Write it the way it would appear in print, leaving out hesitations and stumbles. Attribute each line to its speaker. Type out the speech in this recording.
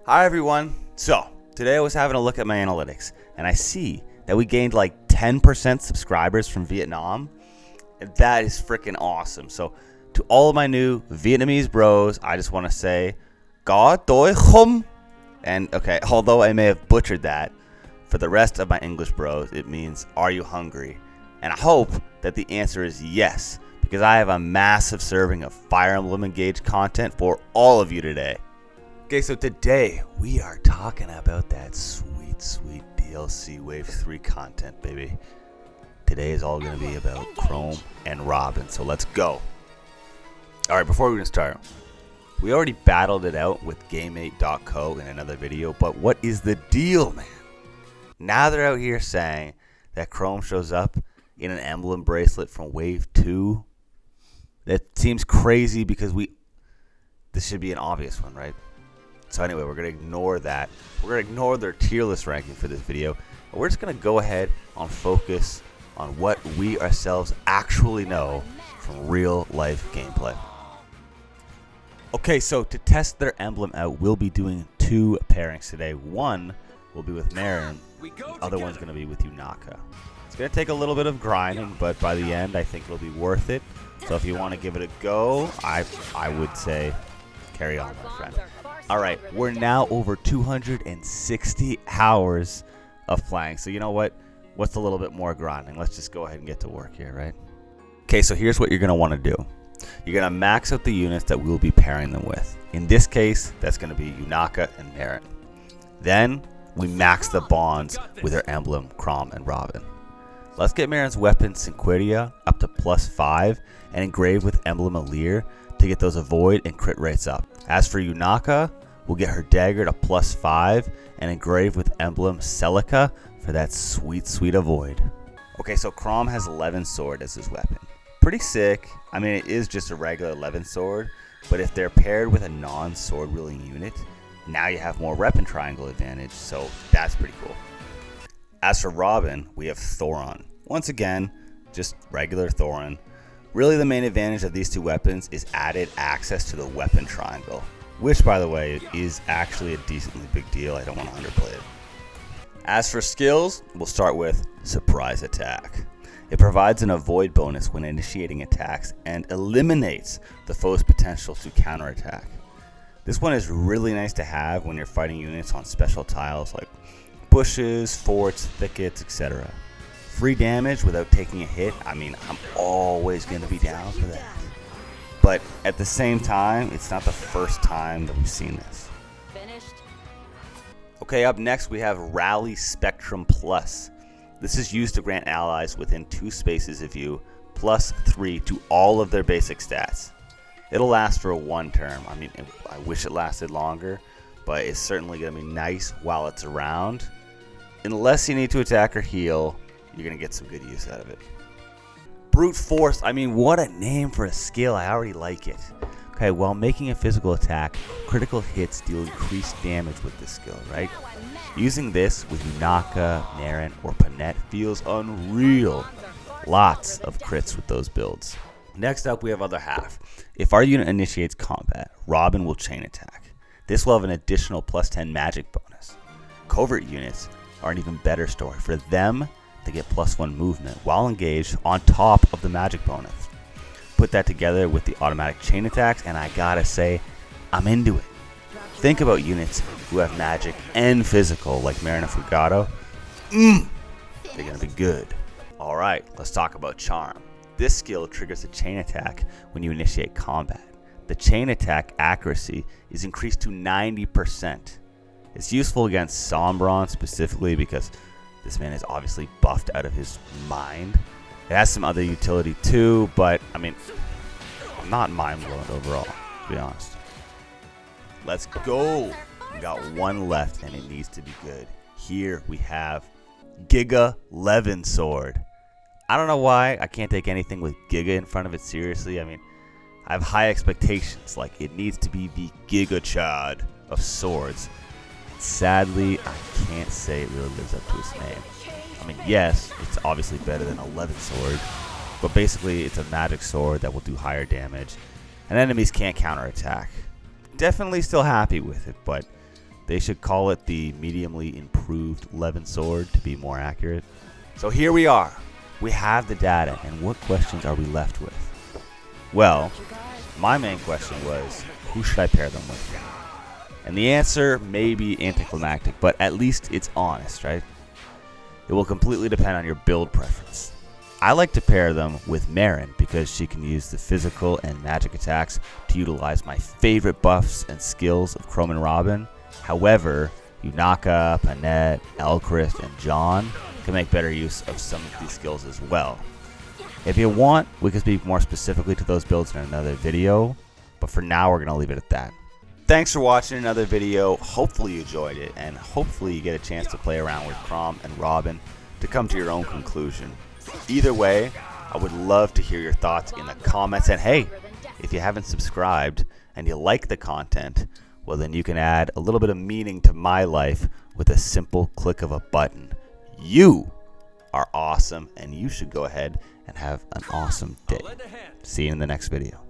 Speaker 1: Hi everyone. So today I was having a look at my analytics and I see that we gained like 10% subscribers from Vietnam. And that is freaking awesome. So to all of my new Vietnamese bros, I just want to say, "Có đói không?" And okay, although I may have butchered that, for the rest of my English bros, it means, "Are you hungry?" And I hope that the answer is yes, because I have a massive serving of Fire Emblem Engage content for all of you today. Okay, so today we are talking about that sweet DLC Wave 3 content, baby. Today is all going to be about Chrom and Robin, so let's go. Alright, before we start, we already battled it out with GameMate.co in another video, but what is the deal, man? Now they're out here saying that Chrom shows up in an Emblem bracelet from Wave 2. That seems crazy because this should be an obvious one, right? So anyway, we're going to ignore that. We're going to ignore their tier list ranking for this video. And we're just going to go ahead and focus on what we ourselves actually know from real life gameplay. Okay, so to test their emblem out, we'll be doing two pairings today. One will be with Marin. The other one's going to be with Yunaka. It's going to take a little bit of grinding, but by the end, I think it'll be worth it. So if you want to give it a go, I would say carry on, my friend. Alright, we're now over 260 hours of playing. So you know what? What's a little bit more grinding? Let's just go ahead and get to work here, right? Okay, so here's what you're going to want to do. You're going to max out the units that we'll be pairing them with. In this case, that's going to be Yunaka and Marin. Then, we max the bonds with her emblem, Chrom and Robin. Let's get Marin's weapon, Sinquiria, up to +5 and engrave with emblem Alir to get those avoid and crit rates up. As for Yunaka, we'll get her dagger to +5 and engrave with emblem Celica for that sweet avoid. Okay, so Chrom has 11 sword as his weapon. Pretty sick. I mean, it is just a regular 11 sword, but if they're paired with a non-sword wielding unit, now you have more weapon triangle advantage, so that's pretty cool. As for Robin, we have Thoron. Once again, just regular Thoron. Really, the main advantage of these two weapons is added access to the weapon triangle, which, by the way, is actually a decently big deal. I don't want to underplay it. As for skills, we'll start with Surprise Attack. It provides an avoid bonus when initiating attacks and eliminates the foe's potential to counterattack. This one is really nice to have when you're fighting units on special tiles like bushes, forts, thickets, etc. Free damage without taking a hit, I mean, I'm always going to be down for that. But at the same time, it's not the first time that we've seen this. Finished. Okay, up next we have Rally Spectrum Plus. This is used to grant allies within 2 spaces of you +3 to all of their basic stats. It'll last for 1 turn. I mean, I wish it lasted longer, but it's certainly going to be nice while it's around. Unless you need to attack or heal, you're going to get some good use out of it. Brute Force, I mean, what a name for a skill. I already like it. Okay, while making a physical attack, critical hits deal increased damage with this skill, right? Using this with Yunaka, Marin, or Panette feels unreal. Lots of crits with those builds. Next up, we have Other Half. If our unit initiates combat, Robin will chain attack. This will have an additional +10 magic bonus. Covert units are an even better story. For them, they get +1 movement while engaged on top of the magic bonus. Put that together with the automatic chain attacks, and I gotta say, I'm into it. Think about units who have magic and physical, like Marin and Fugato. They're gonna be good. Alright, let's talk about Charm. This skill triggers a chain attack when you initiate combat. The chain attack accuracy is increased to 90%. It's useful against Sombron specifically because this man is obviously buffed out of his mind. It has some other utility too, but I mean, I'm not mind blown overall, to be honest. Let's go. We got 1 left and it needs to be good. Here we have Giga Levin Sword. I don't know why I can't take anything with Giga in front of it seriously. I mean, I have high expectations, like it needs to be the Giga Chad of swords. Sadly, I can't say it really lives up to its name. I mean, yes, it's obviously better than a Levin sword, but basically it's a magic sword that will do higher damage, and enemies can't counterattack. Definitely still happy with it, but They should call it the mediumly improved Levin sword to be more accurate. So here we are. We have the data, and what questions are we left with? Well, my main question was, who should I pair them with? And the answer may be anticlimactic, but at least it's honest, right? It will completely depend on your build preference. I like to pair them with Marin because she can use the physical and magic attacks to utilize my favorite buffs and skills of Chrom and Robin. However, Yunaka, Panette, Elchrist, and John can make better use of some of these skills as well. If you want, we can speak more specifically to those builds in another video, but for now we're going to leave it at that. Thanks for watching another video. Hopefully you enjoyed it, and hopefully you get a chance to play around with Chrom and Robin to come to your own conclusion. Either way, I would love to hear your thoughts in the comments, and hey, if you haven't subscribed and you like the content, well then you can add a little bit of meaning to my life with a simple click of a button. You are awesome, and you should go ahead and have an awesome day. See you in the next video.